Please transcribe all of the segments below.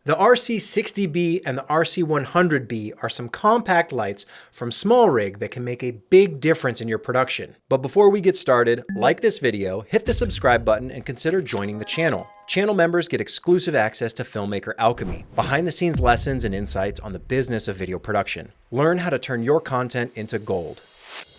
The RC60B and the RC100B are some compact lights from SmallRig that can make a big difference in your production. But before we get started, like this video, hit the subscribe button and consider joining the channel. Channel members get exclusive access to Filmmaker Alchemy, behind-the-scenes lessons and insights on the business of video production. Learn how to turn your content into gold.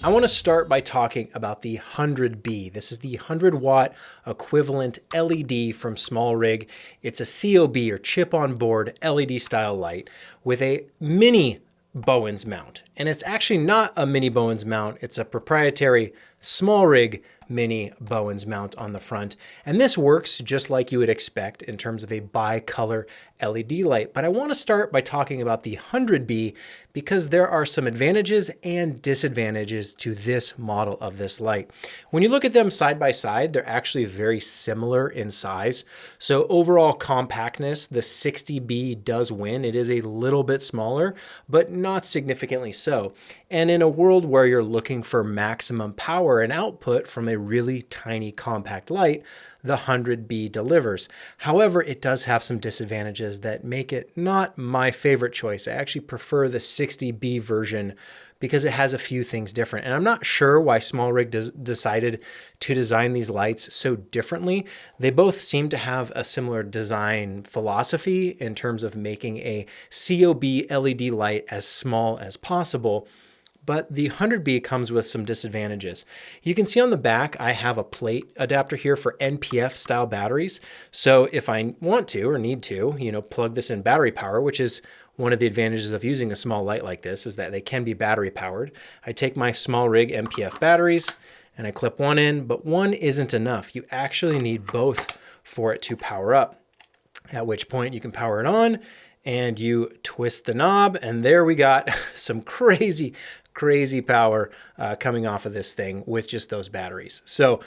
I want to start by talking about the 100B. This is the 100-watt equivalent LED from SmallRig. It's a COB or chip-on-board LED style light with a mini Bowens mount. And it's actually not a mini Bowens mount. It's a proprietary SmallRig mini Bowens mount on the front. And this works just like you would expect in terms of a bicolor LED light. But I want to start by talking about the 100B because there are some advantages and disadvantages to this model of this light. When you look at them side by side, they're actually very similar in size. So overall compactness, the 60B does win. It is a little bit smaller, but not significantly so. And in a world where you're looking for maximum power and output from a really tiny compact light, the 100B delivers. However, it does have some disadvantages that make it not my favorite choice. I actually prefer the 60B version because it has a few things different. And I'm not sure why SmallRig decided to design these lights so differently. They both seem to have a similar design philosophy in terms of making a COB LED light as small as possible. But the 100B comes with some disadvantages. You can see on the back, I have a plate adapter here for NPF style batteries. So if I want to or need to, plug this in battery power, which is one of the advantages of using a small light like this is that they can be battery powered. I take my SmallRig NPF batteries and I clip one in, but one isn't enough. You actually need both for it to power up, at which point you can power it on and you twist the knob and there we got some crazy power coming off of this thing with just those batteries. So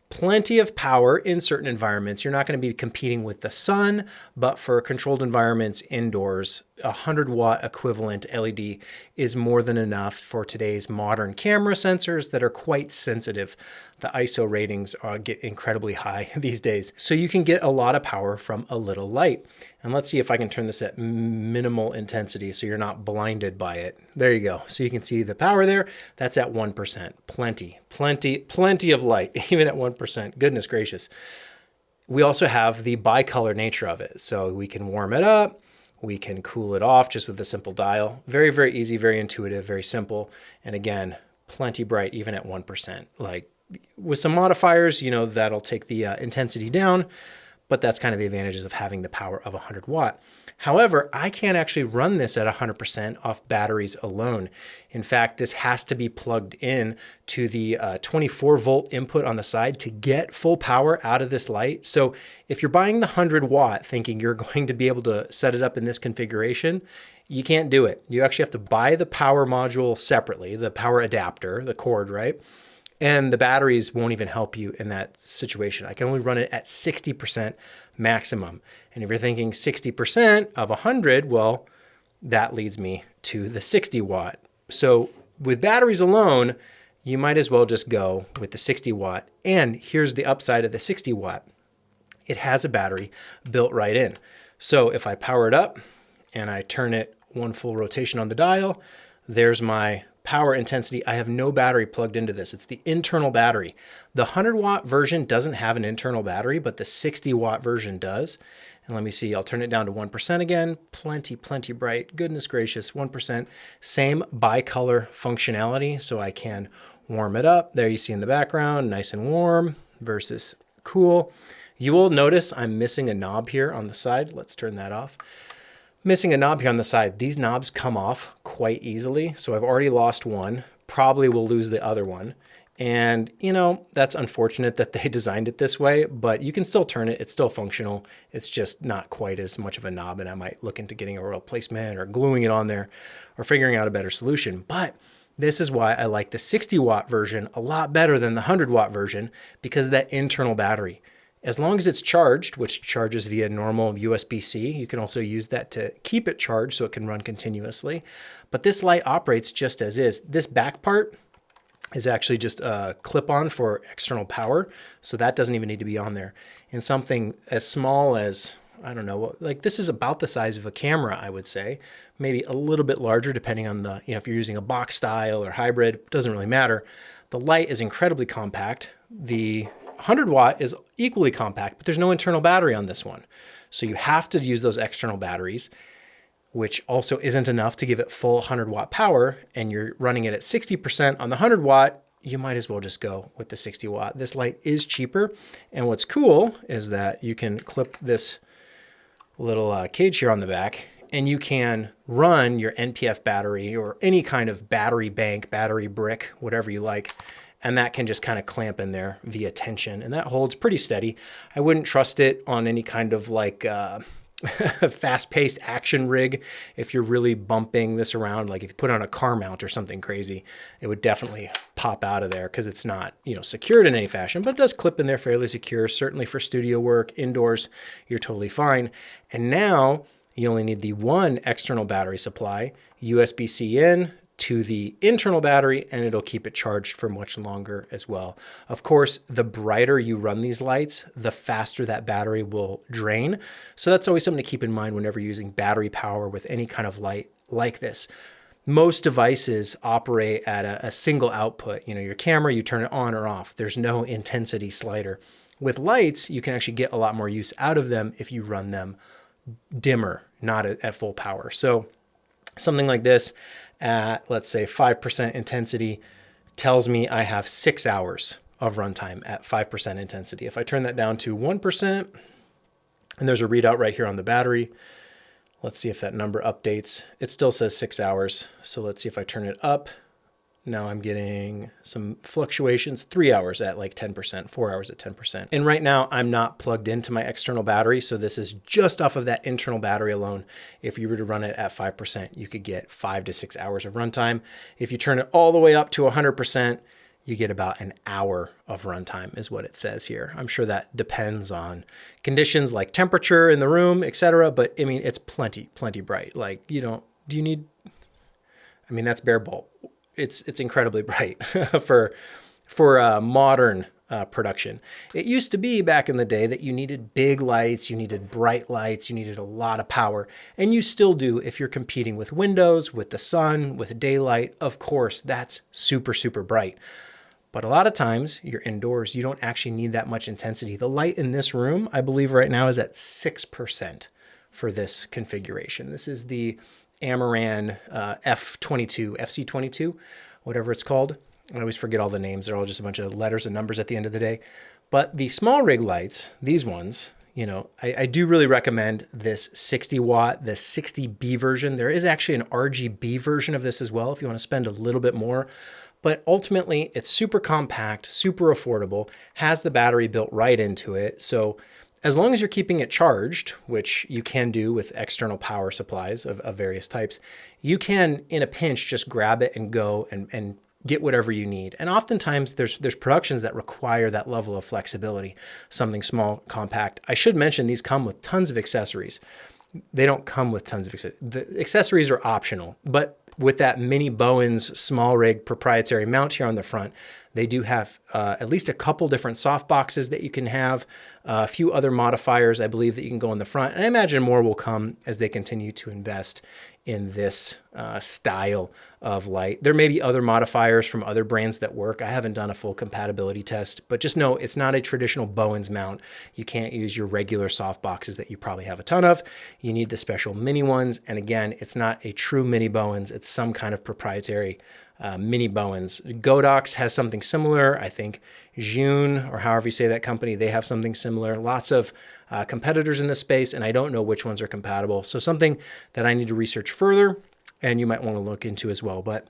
plenty of power in certain environments. You're not going to be competing with the sun, but for controlled environments indoors, a 100-watt equivalent LED is more than enough for today's modern camera sensors that are quite sensitive. The ISO ratings get incredibly high these days. So you can get a lot of power from a little light. And let's see if I can turn this at minimal intensity so you're not blinded by it. There you go. So you can see the power there. That's at 1%. Plenty of light, even at 1%. Goodness gracious. We also have the bicolor nature of it. So we can warm it up. We can cool it off just with a simple dial. Very, very easy, very intuitive, very simple. And again, plenty bright even at 1%. Like with some modifiers, that'll take the intensity down, but that's kind of the advantages of having the power of 100 watt. However, I can't actually run this at 100% off batteries alone. In fact, this has to be plugged in to the 24 volt input on the side to get full power out of this light. So if you're buying the 100 watt thinking you're going to be able to set it up in this configuration, you can't do it. You actually have to buy the power module separately, the power adapter, the cord, right? And the batteries won't even help you in that situation. I can only run it at 60% maximum. And if you're thinking 60% of 100, well, that leads me to the 60 watt. So with batteries alone, you might as well just go with the 60 watt. And here's the upside of the 60 watt. It has a battery built right in. So if I power it up and I turn it one full rotation on the dial, there's my power intensity. I have no battery plugged into this. It's the internal battery. The 100 watt version doesn't have an internal battery, but the 60 watt version does. And let me see, I'll turn it down to 1% again. Plenty bright. Goodness gracious, 1%. Same bicolor functionality, so I can warm it up. There you see in the background, nice and warm versus cool. You will notice I'm missing a knob here on the side. Let's turn that off. Missing a knob here on the side. These knobs come off quite easily. So I've already lost one, probably will lose the other one. And that's unfortunate that they designed it this way, but you can still turn it. It's still functional. It's just not quite as much of a knob, and I might look into getting a replacement or gluing it on there or figuring out a better solution. But this is why I like the 60 watt version a lot better than the 100 watt version, because of that internal battery. As long as it's charged, which charges via normal USB-C, you can also use that to keep it charged so it can run continuously. But this light operates just as is. This back part is actually just a clip-on for external power, so that doesn't even need to be on there. And something as small as I don't know, like this is about the size of a camera, I would say, maybe a little bit larger depending on the, if you're using a box style or hybrid, it doesn't really matter. The light is incredibly compact. The 100 watt is equally compact, but there's no internal battery on this one. So you have to use those external batteries, which also isn't enough to give it full 100 watt power, and you're running it at 60% on the 100 watt, you might as well just go with the 60 watt. This light is cheaper. And what's cool is that you can clip this little cage here on the back, and you can run your NPF battery or any kind of battery bank, battery brick, whatever you like. And that can just kind of clamp in there via tension. And that holds pretty steady. I wouldn't trust it on any kind of like fast-paced action rig. If you're really bumping this around, like if you put on a car mount or something crazy, it would definitely pop out of there because it's not, secured in any fashion, but it does clip in there fairly secure. Certainly for studio work, indoors, you're totally fine. And now you only need the one external battery supply, USB-C in to the internal battery, and it'll keep it charged for much longer as well. Of course, the brighter you run these lights, the faster that battery will drain. So that's always something to keep in mind whenever you're using battery power with any kind of light like this. Most devices operate at a single output. Your camera, you turn it on or off. There's no intensity slider. With lights, you can actually get a lot more use out of them if you run them dimmer, not at full power. So something like this at, let's say, 5% intensity tells me I have 6 hours of runtime at 5% intensity. If I turn that down to 1%, and there's a readout right here on the battery, let's see if that number updates. It still says 6 hours. So let's see if I turn it up. Now I'm getting some fluctuations, 3 hours at like 10%, 4 hours at 10%. And right now I'm not plugged into my external battery. So this is just off of that internal battery alone. If you were to run it at 5%, you could get 5 to 6 hours of runtime. If you turn it all the way up to 100%, you get about an hour of runtime is what it says here. I'm sure that depends on conditions like temperature in the room, etc. But I mean, it's plenty bright. Like, do you need, that's bare bulb. It's incredibly bright for modern production. It used to be back in the day that you needed big lights, you needed bright lights, you needed a lot of power. And you still do if you're competing with windows, with the sun, with daylight. Of course, that's super bright. But a lot of times you're indoors, you don't actually need that much intensity. The light in this room, I believe right now is at 6% for this configuration. This is the Amaran F22, FC22, whatever it's called. I always forget all the names. They're all just a bunch of letters and numbers at the end of the day. But the SmallRig lights, these ones, I do really recommend this 60 watt, the 60B version. There is actually an RGB version of this as well if you want to spend a little bit more. But ultimately, it's super compact, super affordable, has the battery built right into it. So as long as you're keeping it charged, which you can do with external power supplies of various types, you can, in a pinch, just grab it and go and get whatever you need. And oftentimes there's productions that require that level of flexibility, something small, compact. I should mention these come with tons of accessories. They don't come with tons of accessories. The accessories are optional, but with that mini Bowens SmallRig proprietary mount here on the front, they do have at least a couple different soft boxes that you can have, a few other modifiers, I believe, that you can go in the front. And I imagine more will come as they continue to invest in this style of light. There may be other modifiers from other brands that work. I haven't done a full compatibility test, but just know it's not a traditional Bowens mount. You can't use your regular soft boxes that you probably have a ton of. You need the special mini ones. And again, it's not a true mini Bowens. It's some kind of proprietary mini Bowens. Godox has something similar. I think June, or however you say that company, they have something similar. Lots of competitors in this space, and I don't know which ones are compatible. So something that I need to research further, and you might want to look into as well. But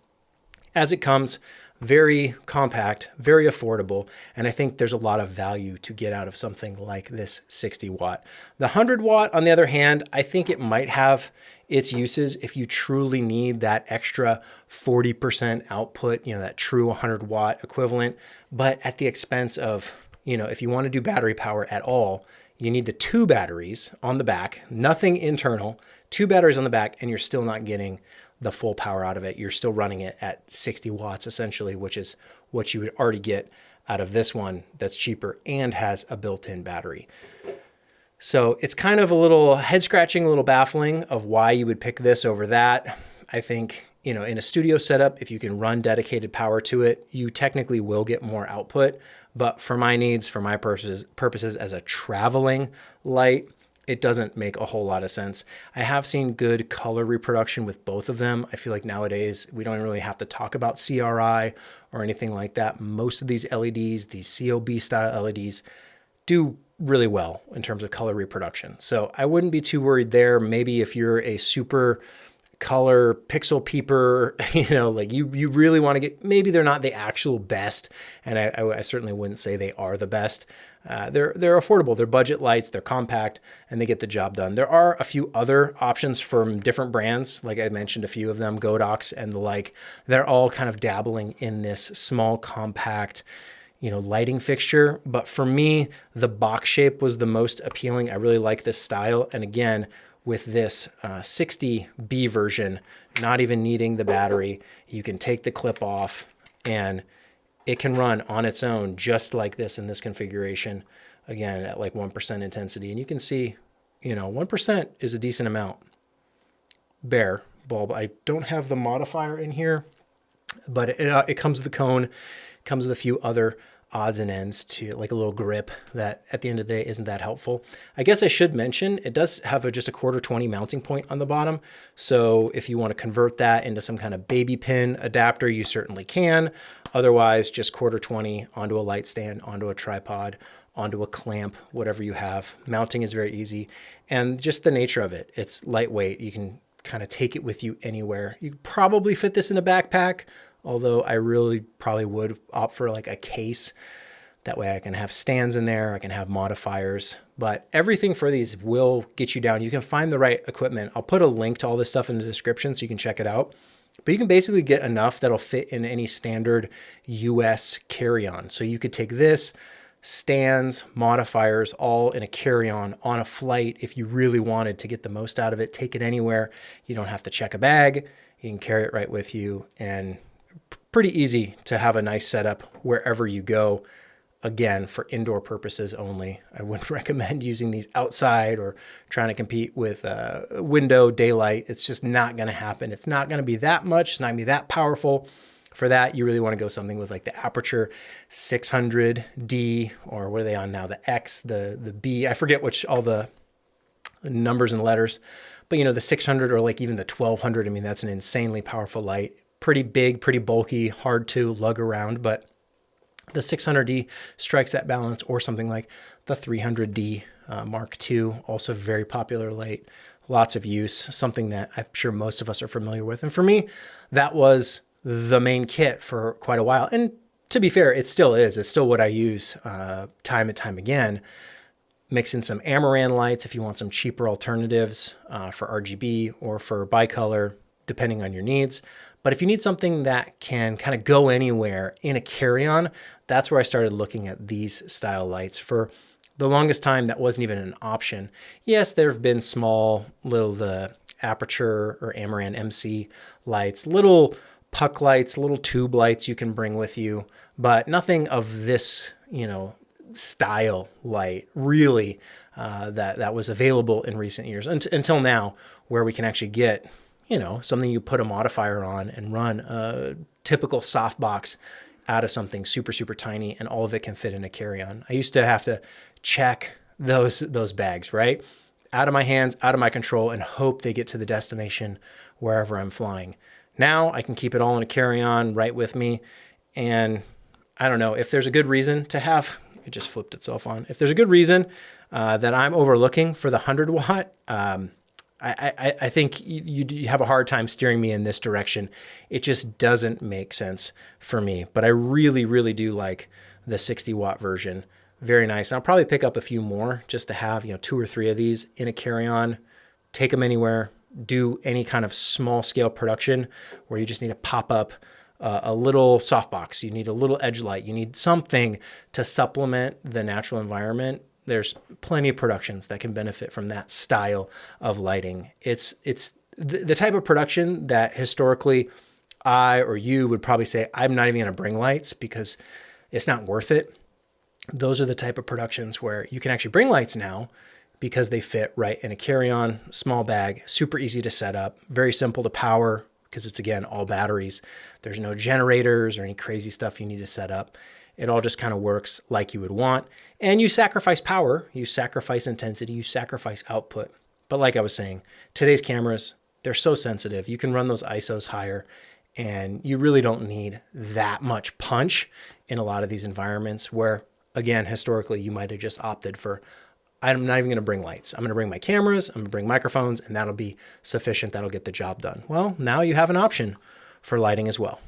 as it comes, very compact, very affordable, and I think there's a lot of value to get out of something like this 60 watt. The 100 watt, on the other hand, I think it might have its uses if you truly need that extra 40% output, that true 100 watt equivalent, but at the expense of, if you want to do battery power at all, you need the 2 batteries on the back, nothing internal, 2 batteries on the back, and you're still not getting the full power out of it. You're still running it at 60 watts essentially, which is what you would already get out of this one that's cheaper and has a built-in battery. So it's kind of a little head scratching, a little baffling of why you would pick this over that. I think, you know, in a studio setup, if you can run dedicated power to it, you technically will get more output. But for my needs, for my purposes as a traveling light, it doesn't make a whole lot of sense. I have seen good color reproduction with both of them. I feel like nowadays we don't really have to talk about CRI or anything like that. Most of these LEDs, these COB style LEDs, do really well in terms of color reproduction. So I wouldn't be too worried there. Maybe if you're a super color pixel peeper, you know, like you really want to get, maybe they're not the actual best. And I certainly wouldn't say they are the best. They're affordable, they're budget lights, they're compact, and they get the job done. There are a few other options from different brands. Like I mentioned, a few of them, Godox and the like, they're all kind of dabbling in this small, compact, you know, lighting fixture. But for me, the box shape was the most appealing. I really like this style. And again, with this 60B version, not even needing the battery, you can take the clip off and it can run on its own just like this in this configuration, again, at like 1% intensity. And you can see, you know, 1% is a decent amount. Bare bulb. I don't have the modifier in here, but it comes with the cone, comes with a few other odds and ends to like a little grip that at the end of the day isn't that helpful. I guess I should mention it does have just a 1/4-20 mounting point on the bottom. So if you want to convert that into some kind of baby pin adapter, you certainly can. Otherwise, just 1/4-20 onto a light stand, onto a tripod, onto a clamp, whatever you have. Mounting is very easy. And just the nature of it, it's lightweight. You can kind of take it with you anywhere. You could probably fit this in a backpack, although I really probably would opt for like a case. That way I can have stands in there, I can have modifiers, but everything for these will get you down. You can find the right equipment. I'll put a link to all this stuff in the description so you can check it out. But you can basically get enough that'll fit in any standard US carry-on. So you could take this, stands, modifiers, all in a carry-on on a flight if you really wanted to get the most out of it. Take it anywhere. You don't have to check a bag. You can carry it right with you, and pretty easy to have a nice setup wherever you go. Again, for indoor purposes only. I wouldn't recommend using these outside or trying to compete with window daylight. It's just not going to happen. It's not going to be that much. It's not going to be that powerful. For that, you really want to go something with like the Aperture 600D, or what are they on now? The X, the B. I forget which, all the numbers and letters. But you know, the 600 or like even the 1200, I mean, that's an insanely powerful light. Pretty big, pretty bulky, hard to lug around, but the 600D strikes that balance, or something like the 300D Mark II, also very popular light, lots of use, something that I'm sure most of us are familiar with. And for me, that was the main kit for quite a while. And to be fair, it still is. It's still what I use time and time again. Mix in some Amaran lights if you want some cheaper alternatives for RGB or for bicolor, depending on your needs. But if you need something that can kind of go anywhere in a carry-on, that's where I started looking at these style lights. For the longest time, that wasn't even an option. Yes, there have been small little Aperture or Amaran MC lights, little puck lights, little tube lights you can bring with you, but nothing of this, you know, style light really that was available in recent years until now, where we can actually get, you know, something you put a modifier on and run a typical softbox out of something super, super tiny, and all of it can fit in a carry-on. I used to have to check those bags, right? Out of my hands, out of my control, and hope they get to the destination wherever I'm flying. Now I can keep it all in a carry-on right with me. And I don't know, if there's a good reason to have, it just flipped itself on. If there's a good reason that I'm overlooking for the 100 watt, I think you have a hard time steering me in this direction. It just doesn't make sense for me. But I really, really do like the 60 watt version. Very nice. And I'll probably pick up a few more just to have, you know, 2 or 3 of these in a carry-on, take them anywhere, do any kind of small scale production where you just need to pop up a little softbox. You need a little edge light. You need something to supplement the natural environment. There's plenty of productions that can benefit from that style of lighting. It's the type of production that historically I or you would probably say, I'm not even going to bring lights because it's not worth it. Those are the type of productions where you can actually bring lights now, because they fit right in a carry-on, small bag, super easy to set up, very simple to power because it's, again, all batteries. There's no generators or any crazy stuff you need to set up. It all just kind of works like you would want. And you sacrifice power, you sacrifice intensity, you sacrifice output. But like I was saying, today's cameras, they're so sensitive. You can run those ISOs higher, and you really don't need that much punch in a lot of these environments where, again, historically, you might have just opted for, I'm not even going to bring lights. I'm going to bring my cameras, I'm going to bring microphones, and that'll be sufficient. That'll get the job done. Well, now you have an option for lighting as well.